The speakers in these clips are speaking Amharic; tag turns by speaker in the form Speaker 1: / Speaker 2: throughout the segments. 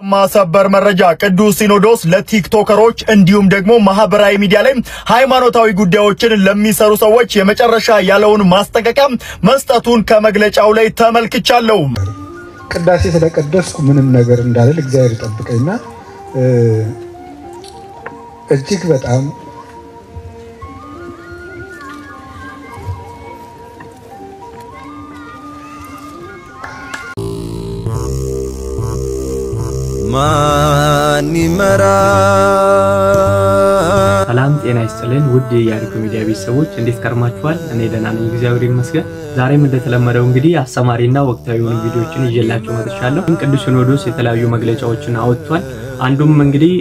Speaker 1: ማሰበር መረጃ ቅዱስ ሲኖዶስ ለቲክቶከሮች እንዲሁም ደግሞ ማህበራዊ ሚዲያ ላይ ሃይማኖታዊ ጉዳዮችን ለሚሰሩ ሰዎች የመጨረሻ ያለውን ማስጠንቀቂያ መስጠቱን ከመግለጫው ላይ ተመልክቻለሁ።
Speaker 2: ቅዳሴ ስለቀደስኩ ምንም ነገር እንዳልል እግዚአብሔር ይጠብቀኝና እጅግ በጣም
Speaker 3: ማኒመራ
Speaker 4: ሰላም ጤና ይስጥልን ውድ የያሪኮ ሚዲያ ቤተሰቦች እንዴት ከርማችኋል? እኔ ደህና ነኝ እግዚአብሔር ይመስገን። ዛሬም እንደተለመደው እንግዲህ አስተማሪና ወቅታዊ የሆኑ ቪዲዮዎችን ይዤላችሁ መጥቻለሁ። ቅዱስ ሲኖዶስ የተለያዩ መግለጫዎችን አወጥቷል። አንዱም እንግዲህ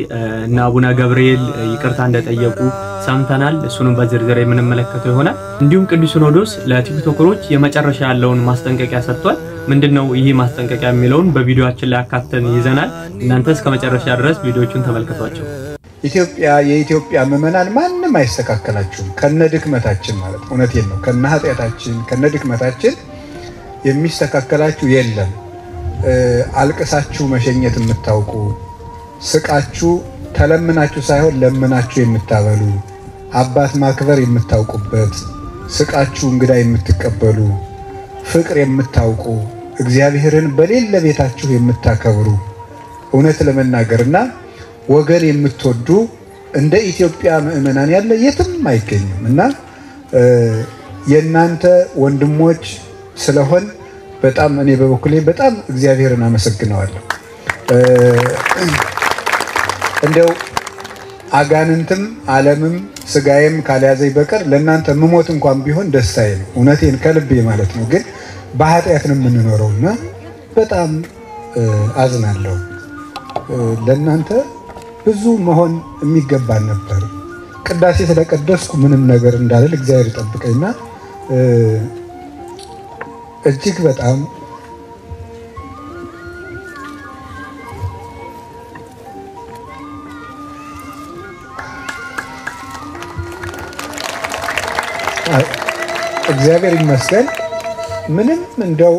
Speaker 4: እና አቡነ ገብርኤል ይቅርታ እንደጠየቁ ሰምተናል። እሱንም በዝርዝር የምንመለከተው ይሆናል። እንዲሁም ቅዱስ ሲኖዶስ ለቲክቶከሮች የመጨረሻ ያለውን ማስጠንቀቂያ ሰጥቷል። ምንድነው ይሄ ማስጠንቀቂያ የሚለውን በቪዲዮአችን ላይ አካተን ይዘናል። እናንተ እስከ መጨረሻ ድረስ ቪዲዮቹን ተመልከቷቸው።
Speaker 2: የኢትዮጵያ ምዕመናን ማንንም አይስተካከላችሁም ከነድክመታችን ማለት እውነቴን ነው። ከነኃጢያታችን ከነድክመታችን የሚስተካከላችሁ የለም። አልቅሳችሁ መሸኘት የምታውቁ ስቃችሁ ተለምናችሁ ሳይሆን ለምናችሁ የምታበሉ አባት ማክበር የምታውቁበት ስቃችሁ እንግዳ የምትቀበሉ ፍቅር የምታውቁ እግዚአብሔርን በሌለ ቤታችሁ የምታከብሩ እውነት ለመናገርና ወገን የምትወዱ እንደ ኢትዮጵያ ምዕመናን ያለ የትም አይገኝምና የናንተ ወንድሞች ስለሆን በጣም እኔ በበኩሌ በጣም እግዚአብሔርን አመሰግናለሁ። እንደው አጋንንትም ዓለምም ስጋዬም ካልያዘኝ በቀር ለናንተ መሞት እንኳን ቢሆን ደስታዬ ነው። እውነቴን ከልቤ ማለት ነው። ግን በኃጢአት ነው የምንኖረውና በጣም አዝናለሁ። ለናንተ ብዙ መሆን የሚገባን ነበር። ቅዳሴ ስለቀደስኩ ምንም ነገር እንዳልል እግዚአብሔር ይጠብቀኝና እጅግ በጣም እግዚአብሔር ይመስገን ምንም እንደው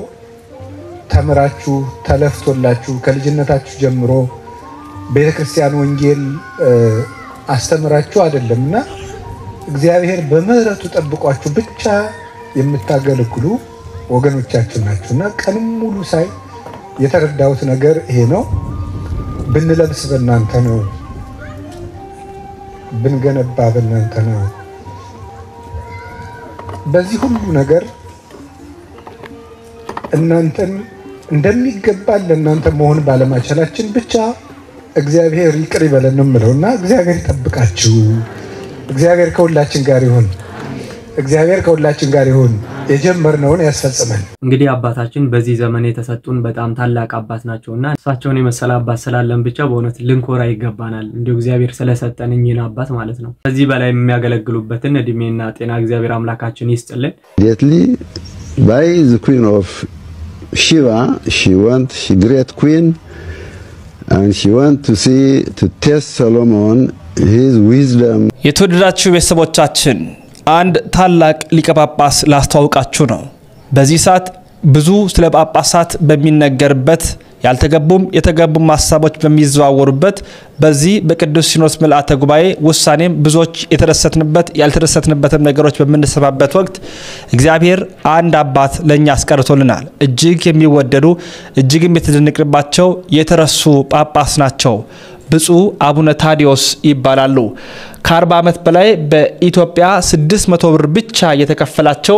Speaker 2: ተምራችሁ ተለፍቶላችሁ ከልጅነታችሁ ጀምሮ ቤተክርስቲያን ወንጌል አስተምራችሁ አይደለምና እግዚአብሔር በምህረቱ ጠብቋችሁ ብቻ የምታገለግሉ ወገኖቻችን ናችሁና ቀንም ሙሉ ሳይ የተረዳሁት ነገር ይሄ ነው። ብንለብስ በእናንተ ነው፣ ብንገነባ በእናንተ ነው። በዚህ ሁሉ ነገር እናንተን እንደሚገባ ለእናንተ መሆን ባለማቻላችን ብቻ እግዚአብሔር ይቅር ይበለን ነው የምለውና እግዚአብሔር ይጠብቃችሁ። እግዚአብሔር ከሁላችን ጋር ይሁን። እግዚአብሔር ከሁላችን ጋር ይሁን። የጀመርነውን ያስፈጽመን።
Speaker 4: እንግዲህ አባታችን በዚህ ዘመን የተሰጡን በጣም ታላቅ አባት ናቸውና እሳቸውን የመሰለ አባት ስላለን ብቻ በእውነት ልንኮራ ይገባናል። እንዲሁ እግዚአብሔር ስለሰጠን እኚህን አባት ማለት ነው። ከዚህ በላይ የሚያገለግሉበትን እድሜና ጤና እግዚአብሔር አምላካችን ይስጥልን።
Speaker 5: Lately, by the Queen of Shiva, she great queen, and she to test Solomon his wisdom.
Speaker 6: የተወደዳችሁ ቤተሰቦቻችን አንድ ታላቅ ሊቀ ጳጳስ ላስተዋውቃችሁ ነው። በዚህ ሰዓት ብዙ ስለ ጳጳሳት በሚነገርበት ያልተገቡም የተገቡም ሐሳቦች በሚዘዋወሩበት በዚህ በቅዱስ ሲኖዶስ ምልአተ ጉባኤ ውሳኔም ብዙዎች የተደሰትንበት ያልተደሰትንበትም ነገሮች በመነሳበት ወቅት እግዚአብሔር አንድ አባት ለኛ አስቀርቶልናል። እጅግ የሚወደዱ እጅግም የተደነቅባቸው የተረሱ ጳጳስ ናቸው። ብፁዕ አቡነ ታዲዮስ ይባላሉ። ከ40 ዓመት በላይ በኢትዮጵያ 600 ብር ብቻ የተከፈላቸው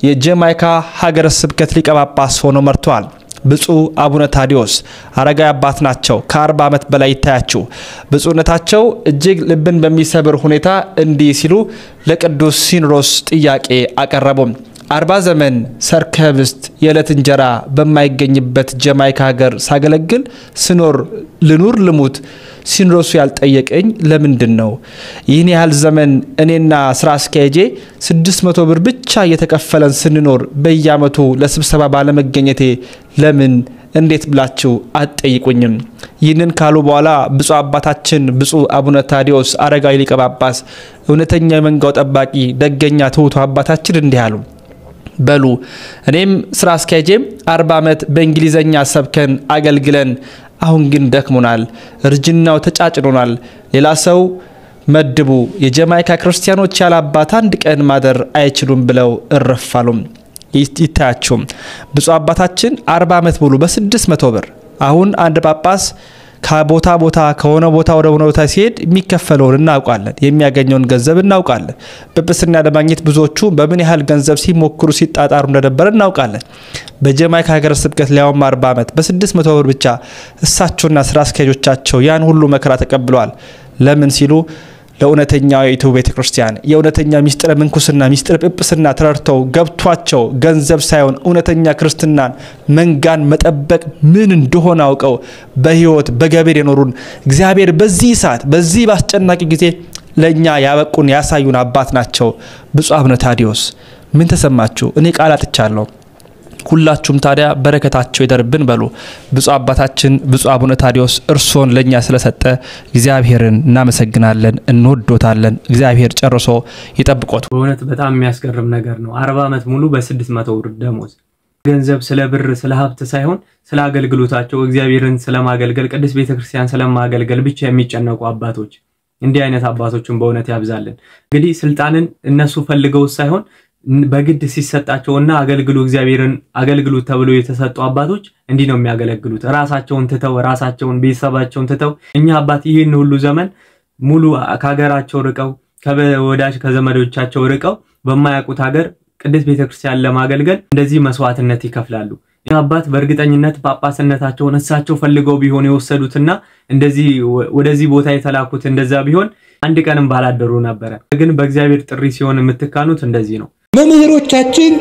Speaker 6: የጀማይካ ሀገረ ስብከት ሊቀ ጳጳስ ሆነው መርተዋል። ብፁዕ አቡነ ታዲዮስ አረጋዊ አባት ናቸው። ከ40 ዓመት በላይ ይታያችሁ። ብፁዕነታቸው እጅግ ልብን በሚሰብር ሁኔታ እንዲህ ሲሉ ለቅዱስ ሲኖዶስ ጥያቄ አቀረቡ። 40 ዘመን ሰርከብስት የዕለት እንጀራ በማይገኝበት ጀማይካ ሀገር ሳገለግል ስኖር ልኑር ልሙት ሲኖዶሱ ያልጠየቀኝ ለምንድን ነው? ይህን ያህል ዘመን እኔና ስራ አስኪያጄ 600 ብር ብቻ እየተከፈለን ስንኖር በየዓመቱ ለስብሰባ ባለመገኘቴ ለምን እንዴት ብላችሁ አትጠይቁኝም? ይህንን ካሉ በኋላ ብፁዕ አባታችን ብፁዕ አቡነ ታዲዮስ አረጋዊ ሊቀ ጳጳስ እውነተኛ የመንጋው ጠባቂ ደገኛ ትሁቱ አባታችን እንዲህ አሉ። በሉ እኔም ስራ አስኪያጄም 40 ዓመት በእንግሊዘኛ ሰብከን አገልግለን አሁን ግን ደክሞናል፣ እርጅናው ተጫጭኖናል፣ ሌላ ሰው መድቡ፣ የጀማይካ ክርስቲያኖች ያለ አባት አንድ ቀን ማደር አይችሉም ብለው እረፋሉ። ይታያችሁ ብፁዕ አባታችን 40 ዓመት ሙሉ በ600 ብር አሁን አንድ ጳጳስ ከቦታ ቦታ ከሆነ ቦታ ወደ ሆነ ቦታ ሲሄድ የሚከፈለውን እናውቃለን፣ የሚያገኘውን ገንዘብ እናውቃለን። ጵጵስና ለማግኘት ብዙዎቹ በምን ያህል ገንዘብ ሲሞክሩ ሲጣጣሩ እንደነበረ እናውቃለን። በጀማይካ ሀገረ ስብከት ሊያውም 40 ዓመት በ600 ብር ብቻ እሳቸውና ስራ አስኪያጆቻቸው ያን ሁሉ መከራ ተቀብለዋል። ለምን ሲሉ ለኡነተኛው የኢትዮጵያ ቤተክርስቲያን የኡነተኛ ሚስጥረ ምንኩስና ሚስጥረ ጵጵስና ተረድተው ገብቷቸው ገንዘብ ሳይሆን ኡነተኛ ክርስትናን መንጋን መጠበቅ ምን እንደሆነ አውቀው በህይወት በገበር የኖሩን እግዚአብሔር በዚህ ሰዓት በዚህ ባስጨናቂ ጊዜ ለኛ ያበቁን ያሳዩን አባት ናቸው ብፁዕ አቡነ ታዲዮስ። ምን ተሰማችሁ? እኔ ቃላት አጥቻለሁ። ሁላችሁም ታዲያ በረከታቸው ይደርብን በሉ። ብፁዕ አባታችን ብፁዕ አቡነ ታዲዮስ እርሶን ለኛ ስለሰጠ እግዚአብሔርን እናመሰግናለን፣ እንወዶታለን። እግዚአብሔር ጨርሶ ይጠብቆት።
Speaker 4: በእውነት በጣም የሚያስገርም ነገር ነው። 40 ዓመት ሙሉ በ600 ብር ደሞዝ ገንዘብ ስለ ብር ስለ ሀብት ሳይሆን ስለ አገልግሎታቸው እግዚአብሔርን ስለማገልገል ቅዱስ ቤተክርስቲያን ስለማገልገል ብቻ የሚጨነቁ አባቶች፣ እንዲህ አይነት አባቶችን በእውነት ያብዛልን። እንግዲህ ስልጣንን እነሱ ፈልገው ሳይሆን በግድ ሲሰጣቸውና አገልግሉ እግዚአብሔርን አገልግሉ ተብሎ የተሰጡ አባቶች እንዲህ ነው የሚያገለግሉት። ራሳቸውን ትተው ራሳቸውን ቤተሰባቸውን ትተው እኛ አባት ይሄን ሁሉ ዘመን ሙሉ ከሀገራቸው ርቀው ከወዳጅ ከዘመዶቻቸው ርቀው በማያውቁት ሀገር ቅዱስ ቤተክርስቲያን ለማገልገል እንደዚህ መስዋዕትነት ይከፍላሉ። አባት በእርግጠኝነት ጳጳስነታቸውን እሳቸው ፈልገው ቢሆን የወሰዱትና እንደዚህ ወደዚህ ቦታ የተላኩት እንደዛ ቢሆን አንድ ቀንም ባላደሩ ነበር። ግን በእግዚአብሔር ጥሪ ሲሆን የምትካኑት እንደዚህ ነው።
Speaker 3: መምህሮቻችን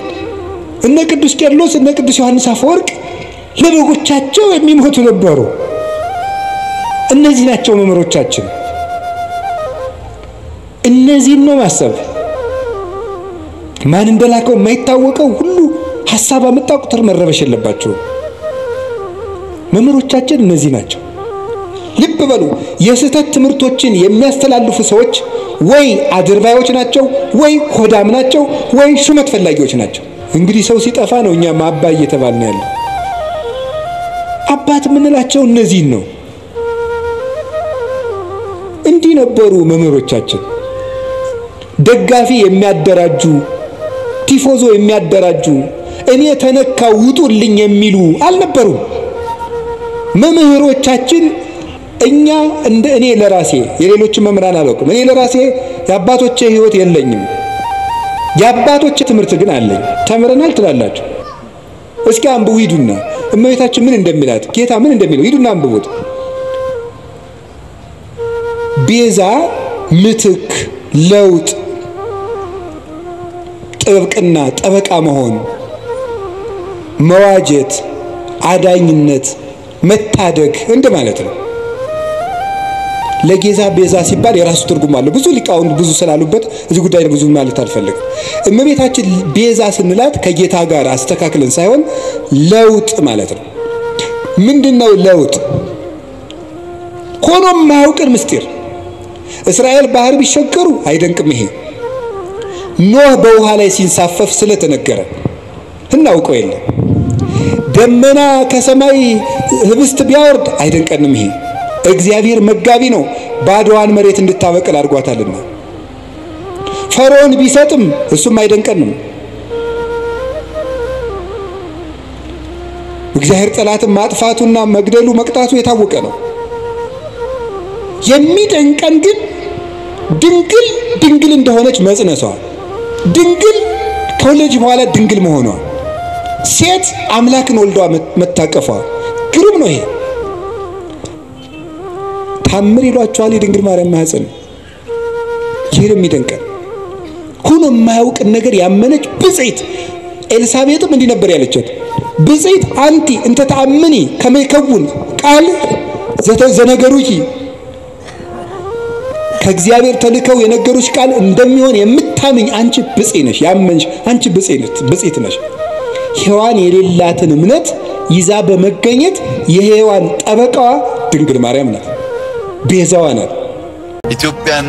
Speaker 3: እነ ቅዱስ ቄርሎስ እነ ቅዱስ ዮሐንስ አፈወርቅ ለበጎቻቸው የሚሞቱ ነበሩ። እነዚህ ናቸው መምህሮቻችን። እነዚህ ነው ማሰብ ማን እንደላከው የማይታወቀው ሁሉ ሐሳብ አመጣው ቁጥር መረበሽ የለባቸው። መምህሮቻችን እነዚህ ናቸው። ልብ በሉ። የስተት ትምህርቶችን የሚያስተላልፉ ሰዎች ወይ አድርባዮች ናቸው ወይ ሆዳም ናቸው ወይ ሹመት ፈላጊዎች ናቸው። እንግዲህ ሰው ሲጠፋ ነው እኛ ማባ እየተባልን ያለው። አባት ምንላቸው እነዚህ ነው። እንዲህ ነበሩ መምህሮቻችን። ደጋፊ የሚያደራጁ ቲፎዞ የሚያደራጁ እኔ ተነካው ውጡልኝ የሚሉ አልነበሩም መምህሮቻችን። እኛ እንደ እኔ ለራሴ የሌሎች መምህራን አላውቅም። እኔ ለራሴ የአባቶቼ ህይወት የለኝም፣ የአባቶቼ ትምህርት ግን አለኝ። ተምረናል ትላላችሁ። እስኪ አንብቡ ሂዱና እመቤታችን ምን እንደሚላት ጌታ ምን እንደሚለው ሂዱና አንብቡት። ቤዛ፣ ምትክ፣ ለውጥ፣ ጥብቅና፣ ጠበቃ መሆን፣ መዋጀት፣ አዳኝነት፣ መታደግ እንደማለት ነው። ለጌዛ ቤዛ ሲባል የራሱ ትርጉም አለው። ብዙ ሊቃውንት ብዙ ስላሉበት እዚህ ጉዳይ ብዙ ማለት አልፈልግም። እመቤታችን ቤዛ ስንላት ከጌታ ጋር አስተካክለን ሳይሆን ለውጥ ማለት ነው። ምንድነው ለውጥ? ሆኖም ማያውቅን ምስጢር እስራኤል ባህር ቢሸገሩ አይደንቅም። ይሄ ኖህ በውሃ ላይ ሲንሳፈፍ ስለተነገረ እናውቀው የለ። ደመና ከሰማይ ህብስት ቢያወርድ አይደንቀንም። ይሄ እግዚአብሔር መጋቢ ነው፣ ባዶዋን መሬት እንድታበቅል አድርጓታልና። ፈርዖን ቢሰጥም እሱም አይደንቀንም። እግዚአብሔር ጠላትን ማጥፋቱና መግደሉ መቅጣቱ የታወቀ ነው። የሚደንቀን ግን ድንግል እንደሆነች መጽነሷ፣ ድንግል ከወለደች በኋላ ድንግል መሆኗ፣ ሴት አምላክን ወልዷ መታቀፏ ግሩም ነው። ይሄ ታምር ይሏቸዋል። የድንግል ማርያም ማህፀን ይሄን የሚደንቀን ሆኖ የማያውቅ ነገር ያመነች ብጽዕት ኤልሳቤጥም እንዲህ ነበር ያለቻት። ብጽዕት አንቲ እንተ ተአምኒ ከመ ይከውን ቃል ዘነገሩኪ፣ ከእግዚአብሔር ተልከው የነገሩሽ ቃል እንደሚሆን የምታምኝ አንቺ ብጽዕት ነሽ። ያመንሽ አንቺ ብጽዕት ነሽ። ሔዋን የሌላትን እምነት ይዛ በመገኘት የሔዋን ጠበቃዋ ድንግል ማርያም ናት፣ ቤዛዋ ናት።
Speaker 7: ኢትዮጵያን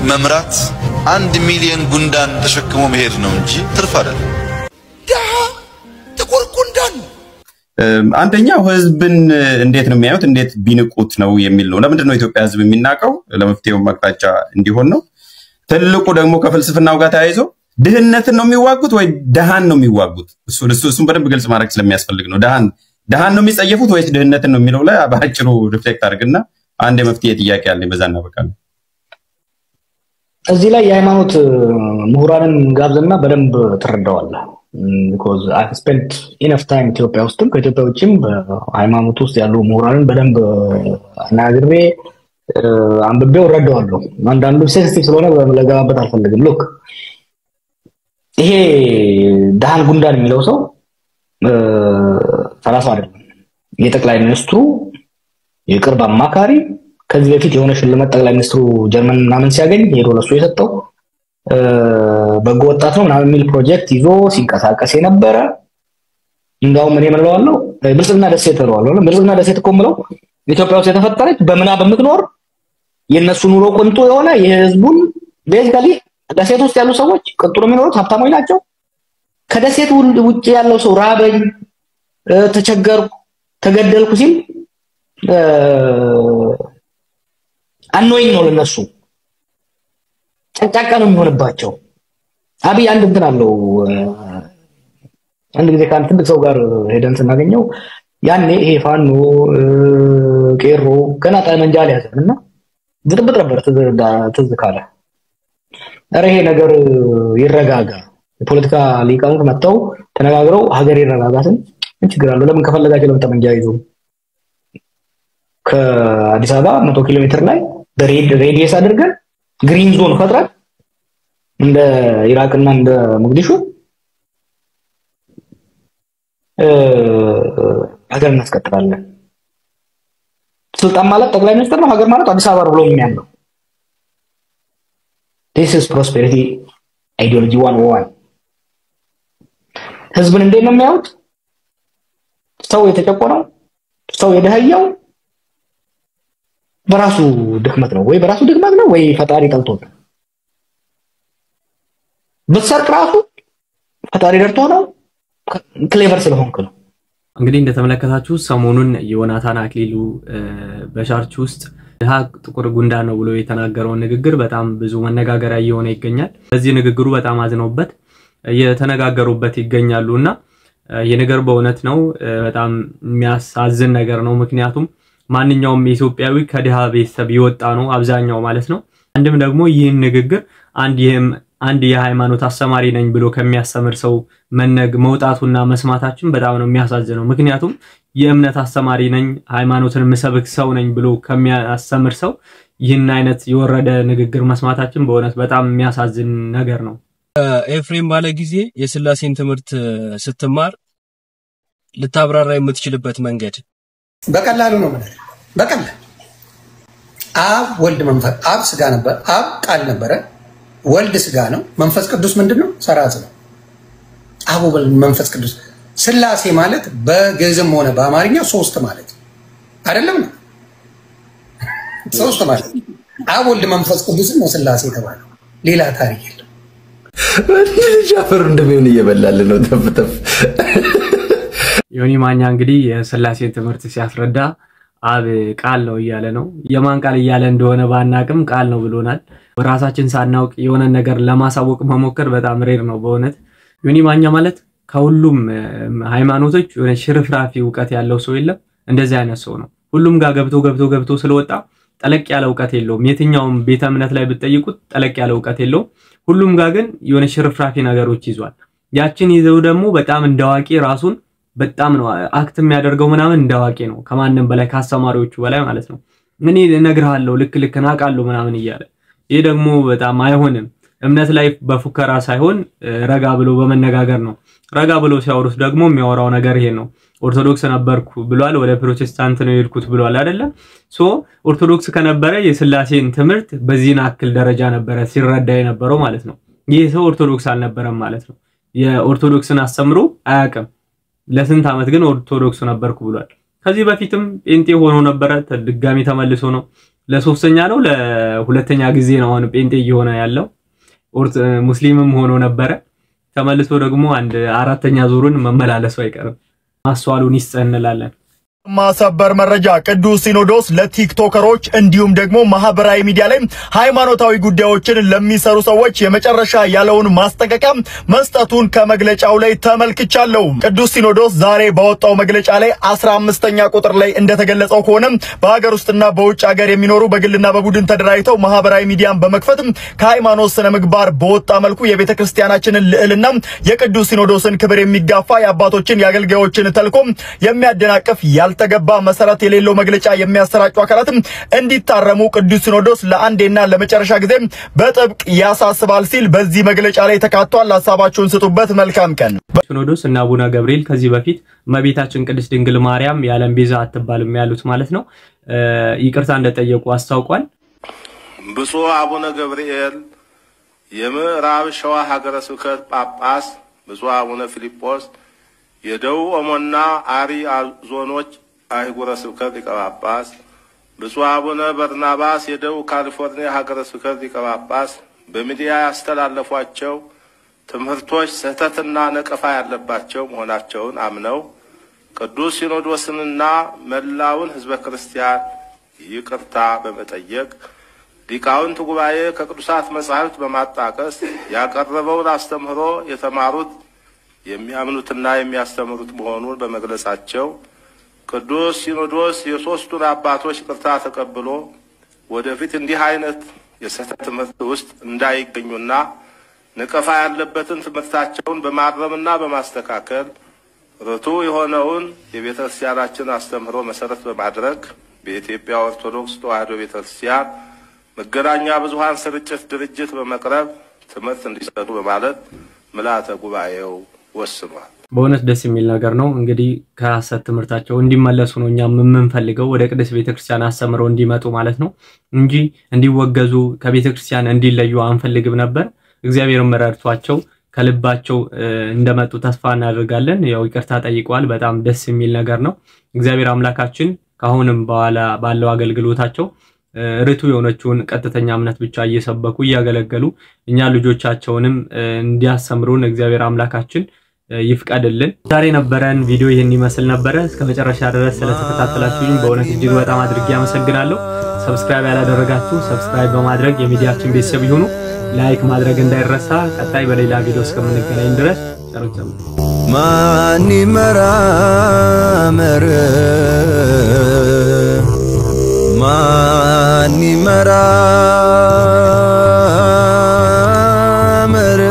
Speaker 7: መምራት 1 ሚሊዮን ጉንዳን ተሸክሞ መሄድ ነው እንጂ ትርፍ አይደለም።
Speaker 3: ጥቁር ጉንዳን
Speaker 8: አንደኛው ህዝብን እንዴት ነው የሚያዩት እንዴት ቢንቁት ነው የሚል ነው ለምንድን ነው ኢትዮጵያ ህዝብ የሚናቀው ለመፍትሄው ማቅጣጫ እንዲሆን ነው ትልቁ ደግሞ ከፍልስፍናው ጋር ተያይዞ ድህነትን ነው የሚዋጉት ወይ ደሃን ነው የሚዋጉት እሱን በደንብ ግልጽ ማድረግ ስለሚያስፈልግ ነው ደሃን ነው የሚጸየፉት ወይስ ድህነትን ነው የሚለው ላይ አባጭሩ ሪፍሌክት አድርግና አንድ የመፍትሄ ጥያቄ አለ በዛና በቃል
Speaker 9: እዚህ ላይ የሃይማኖት ምሁራንን ጋብዘና በደንብ ተረዳዋለህ because I spent enough time ኢትዮጵያ ውስጥም ከኢትዮጵያ ውጭም በሃይማኖት ውስጥ ያሉ ምሁራንን በደንብ አናግሬ አንብቤው ረዳዋለሁ አንዳንዱ ሴንሲቲቭ ስለሆነ ለጋባበት አልፈልግም ሉክ ይሄ ዳህን ጉንዳን የሚለው ሰው ሰላሳ አይደለም የጠቅላይ ሚኒስትሩ የቅርብ አማካሪ ከዚህ በፊት የሆነ ሽልማት ጠቅላይ ሚኒስትሩ ጀርመን ምናምን ሲያገኝ ሄዶ ለሱ የሰጠው በጎ ወጣት ነው ምናምን የሚል ፕሮጀክት ይዞ ሲንቀሳቀስ የነበረ እንዳውም እኔ ምንለዋለሁ ብልጽግና ደሴት ተለዋለሁ ብልጽግና ደሴት ቆምለው ኢትዮጵያ ውስጥ የተፈጠረች በመና በምትኖር የነሱ ኑሮ ቆንጦ የሆነ የህዝቡን ቤዚካሊ ደሴት ውስጥ ያሉ ሰዎች ቅጥሩ የሚኖሩት ሀብታሞች ናቸው ከደሴት ውጪ ያለው ሰው ራበኝ ተቸገርኩ ተገደልኩ ሲል አንኖኝ ነው ለነሱ ጨጫቃ ነው የሚሆንባቸው አብይ አንድ እንትን አለው አንድ ጊዜ ካንተ ትልቅ ሰው ጋር ሄደን ስናገኘው ያኔ ይሄ ፋኖ ቄሮ ገና ጠመንጃ ያዘና ብጥብጥ ነበር ትዝ ካለ አረ ይሄ ነገር ይረጋጋ የፖለቲካ ሊቃውንት መጥተው ተነጋግረው ሀገር ይረጋጋትን ችግር አለው ለምን ከፈለጋቸው ለምን ጠመንጃ ይዞ ከአዲስ አበባ 100 ኪሎ ሜትር ላይ በሬዲየስ አድርገን ግሪን ዞን ፈጥረን እንደ ኢራቅና እንደ ሞቃዲሾ ሀገር እናስቀጥላለን ስልጣን ማለት ጠቅላይ ሚኒስትር ነው ሀገር ማለት አዲስ አበባ ብሎ የሚያምነው this is prosperity ideology 101 ህዝብን እንዴት ነው የሚያዩት ሰው የተጨቆነው ሰው የደህያው በራሱ ድክመት ነው ወይ በራሱ ድክመት ነው ወይ ፈጣሪ ጠልቶት በሰርቅ ራሱ ፈጣሪ ደርቶ ነው ክሌቨር ስለሆንክ ነው
Speaker 4: እንግዲህ እንደተመለከታችሁ ሰሞኑን ዮናታን አክሊሉ በሻርች ውስጥ ድሃ ጥቁር ጉንዳን ነው ብሎ የተናገረው ንግግር በጣም ብዙ መነጋገሪያ እየሆነ ይገኛል በዚህ ንግግሩ በጣም አዝነውበት የተነጋገሩበት ይገኛሉና የነገር በእውነት ነው በጣም የሚያሳዝን ነገር ነው ምክንያቱም ማንኛውም ኢትዮጵያዊ ከድሃ ቤተሰብ ይወጣ ነው አብዛኛው ማለት ነው አንድም ደግሞ ይህን ንግግር አንድ የሃይማኖት አስተማሪ ነኝ ብሎ ከሚያስተምር ሰው መውጣቱና መስማታችን በጣም ነው የሚያሳዝነው ምክንያቱም የእምነት አስተማሪ ነኝ ሃይማኖትን መሰበክ ሰው ነኝ ብሎ ከሚያስተምር ሰው ይህን አይነት የወረደ ንግግር መስማታችን በእውነት በጣም የሚያሳዝን ነገር ነው
Speaker 10: ኤፍሬም ባለ ጊዜ የስላሴን ትምህርት ስትማር ልታብራራ የምትችልበት መንገድ
Speaker 11: በቀላሉ ነው ማለት በቀላሉ አብ ወልድ መንፈስ አብ ስጋ ነበር አብ ቃል ነበረ ወልድ ስጋ ነው መንፈስ ቅዱስ ምንድነው ሰራጽ ነው አብ ወልድ መንፈስ ቅዱስ ስላሴ ማለት በግዕዝም ሆነ በአማርኛ ሶስት ማለት አይደለም ሶስት ማለት አብ ወልድ መንፈስ ቅዱስ ነው ስላሴ ተባለው ሌላ ታሪክ የለም
Speaker 12: ጃፈር እንደምን እየበላል ነው ተፍተፍ
Speaker 4: ዮኒ ማኛ እንግዲህ የስላሴን ትምህርት ሲያስረዳ አብ ቃል ነው እያለ ነው የማን ቃል እያለ እንደሆነ ባናቅም ቃል ነው ብሎናል ወራሳችን ሳናውቅ የሆነ ነገር ለማሳወቅ መሞከር በጣም ሬር ነው በእውነት ዮኒ ማኛ ማለት ከሁሉም ሃይማኖቶች የሆነ ሽርፍራፊ ዕውቀት ያለው ሰው የለም እንደዚህ አይነት ሰው ነው ሁሉም ጋር ገብቶ ስለወጣ ጠለቅ ያለ ዕውቀት የለውም የትኛውም ቤተ እምነት ላይ ብትጠይቁት ጠለቅ ያለ ዕውቀት የለውም ሁሉም ጋር ግን የሆነ ሽርፍራፊ ነገሮች ይዟል ያችን ይዘው ደግሞ በጣም እንደዋቂ ራሱን በጣም ነው አክት የሚያደርገው ምናምን እንደዋቂ ነው ከማንንም በላይ ካስተማሪዎቹ በላይ ማለት ነው ምን እነግርሃለሁ ልክ ናቃለሁ ምናምን ይያለ ይሄ ደግሞ በጣም አይሆንም እምነት ላይ በፉከራ ሳይሆን ረጋ ብሎ በመነጋገር ነው ረጋ ብሎ ሲያወሩት ደግሞ የሚያወራው ነገር ይሄ ነው ኦርቶዶክስ ነበርኩ ብሏል ወደ ፕሮቴስታንት ነው የልኩት ብሏል አይደለ ሶ ኦርቶዶክስ ከነበረ የስላሴን ትምህርት በዚህን አክል ደረጃ ነበረ ሲረዳ የነበረው ማለት ነው ይሄ ሰው ኦርቶዶክስ አልነበረም ማለት ነው የኦርቶዶክስን አስተምሮ አያቀም ለስንት አመት ግን ኦርቶዶክስ ነበርኩ ብሏል ከዚህ በፊትም ጴንጤ ሆኖ ነበረ ድጋሚ ተመልሶ ነው ለሶስተኛ ነው ለሁለተኛ ጊዜ ነው አሁን ጴንጤ እየሆነ ያለው ሙስሊምም ሆኖ ነበረ ተመልሶ ደግሞ አንድ አራተኛ ዙሩን መመላለሱ አይቀርም ማስተዋሉን ይስጠን እንላለን።
Speaker 1: ማሰበር መረጃ ቅዱስ ሲኖዶስ ለቲክቶከሮች እንዲሁም ደግሞ ማህበራዊ ሚዲያ ላይ ሃይማኖታዊ ጉዳዮችን ለሚሰሩ ሰዎች የመጨረሻ ያለውን ማስጠንቀቂያ መስጠቱን ከመግለጫው ላይ ተመልክቻለሁ። ቅዱስ ሲኖዶስ ዛሬ ባወጣው መግለጫ ላይ 15ኛ ቁጥር ላይ እንደተገለጸው ከሆነ በሀገር ውስጥና በውጭ ሀገር የሚኖሩ በግልና በቡድን ተደራጅተው ማህበራዊ ሚዲያን በመክፈት ከሃይማኖት ስነ ምግባር በወጣ መልኩ የቤተክርስቲያናችንን ልዕልና የቅዱስ ሲኖዶስን ክብር የሚጋፋ የአባቶችን የአገልጋዮችን ተልኮ የሚያደናቅፍ ያልተገባ መሰረት የሌለው መግለጫ የሚያሰራጩ አካላትም እንዲታረሙ ቅዱስ ሲኖዶስ ለአንዴና ለመጨረሻ ጊዜ በጥብቅ ያሳስባል ሲል በዚህ መግለጫ ላይ ተካቷል። ሐሳባችሁን ስጡበት። መልካም ቀን።
Speaker 4: ሲኖዶስ እና አቡነ ገብርኤል ከዚህ በፊት እመቤታችን ቅድስት ድንግል ማርያም ያለም ቤዛ አትባልም ያሉት ማለት ነው ይቅርታ እንደጠየቁ አስታውቋል።
Speaker 13: ብፁዕ አቡነ ገብርኤል የምዕራብ ሸዋ ሀገረ ስብከት ጳጳስ፣ ብፁዕ አቡነ ፊልጶስ የደቡብ ኦሞና አሪ ዞኖች አህጉረ ስብከት ሊቀ ጳጳስ፣ ብፁዕ አቡነ በርናባስ የደቡብ ካሊፎርኒያ ሀገረ ስብከት ሊቀ ጳጳስ በሚዲያ ያስተላለፏቸው ትምህርቶች ስህተትና ነቀፋ ያለባቸው መሆናቸውን አምነው ቅዱስ ሲኖዶስንና መላውን ሕዝበ ክርስቲያን ይቅርታ በመጠየቅ ሊቃውንት ጉባኤ ከቅዱሳት መጻሕፍት በማጣቀስ ያቀረበውን አስተምህሮ የተማሩት የሚያምኑትና የሚያስተምሩት መሆኑን በመግለጻቸው ቅዱስ ሲኖዶስ የሶስቱን አባቶች ይቅርታ ተቀብሎ ወደፊት እንዲህ አይነት የስህተት ትምህርት ውስጥ እንዳይገኙና ነቀፋ ያለበትን ትምህርታቸውን በማረምና በማስተካከል ርቱዕ የሆነውን የቤተክርስቲያናችን አስተምህሮ መሰረት በማድረግ በኢትዮጵያ ኦርቶዶክስ ተዋሕዶ ቤተክርስቲያን መገናኛ ብዙኃን ስርጭት ድርጅት በመቅረብ ትምህርት እንዲሰጡ በማለት ምልዓተ ጉባኤው ወስኗል።
Speaker 4: በእውነት ደስ የሚል ነገር ነው። እንግዲህ ከሐሰት ትምህርታቸው እንዲመለሱ ነው እኛም የምንፈልገው፣ ወደ ቅድስት ቤተክርስቲያን አስተምረው እንዲመጡ ማለት ነው እንጂ እንዲወገዙ ከቤተክርስቲያን እንዲለዩ አንፈልግም ነበር። እግዚአብሔር መረድቷቸው ከልባቸው እንደመጡ ተስፋ እናደርጋለን። ያው ይቅርታ ጠይቀዋል። በጣም ደስ የሚል ነገር ነው። እግዚአብሔር አምላካችን ካሁንም በኋላ ባለው አገልግሎታቸው ርቱ የሆነችውን ቀጥተኛ እምነት ብቻ እየሰበኩ እያገለገሉ እኛ ልጆቻቸውንም እንዲያስተምሩን እግዚአብሔር አምላካችን ይፍቀድልን። ዛሬ ነበረን ቪዲዮ ይሄን ይመስል ነበር። እስከ መጨረሻ ድረስ ስለተከታተላችሁኝ በእውነት እጅግ በጣም አድርጌ አመሰግናለሁ። ሰብስክራይብ ያላደረጋችሁ ሰብስክራይብ በማድረግ የሚዲያችን ቤተሰብ ይሁኑ። ላይክ ማድረግ እንዳይረሳ። ቀጣይ በሌላ ቪዲዮ እስከምንገናኝ ድረስ ጨርሰም
Speaker 14: ማን ይመራመር ማን ይመራመር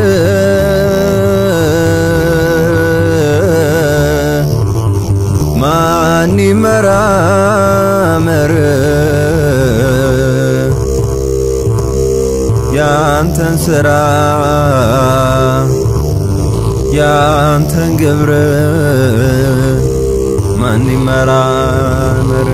Speaker 14: ማን ይመራመር ያንተን ሥራ ያንተን ግብር ማን ይመራመር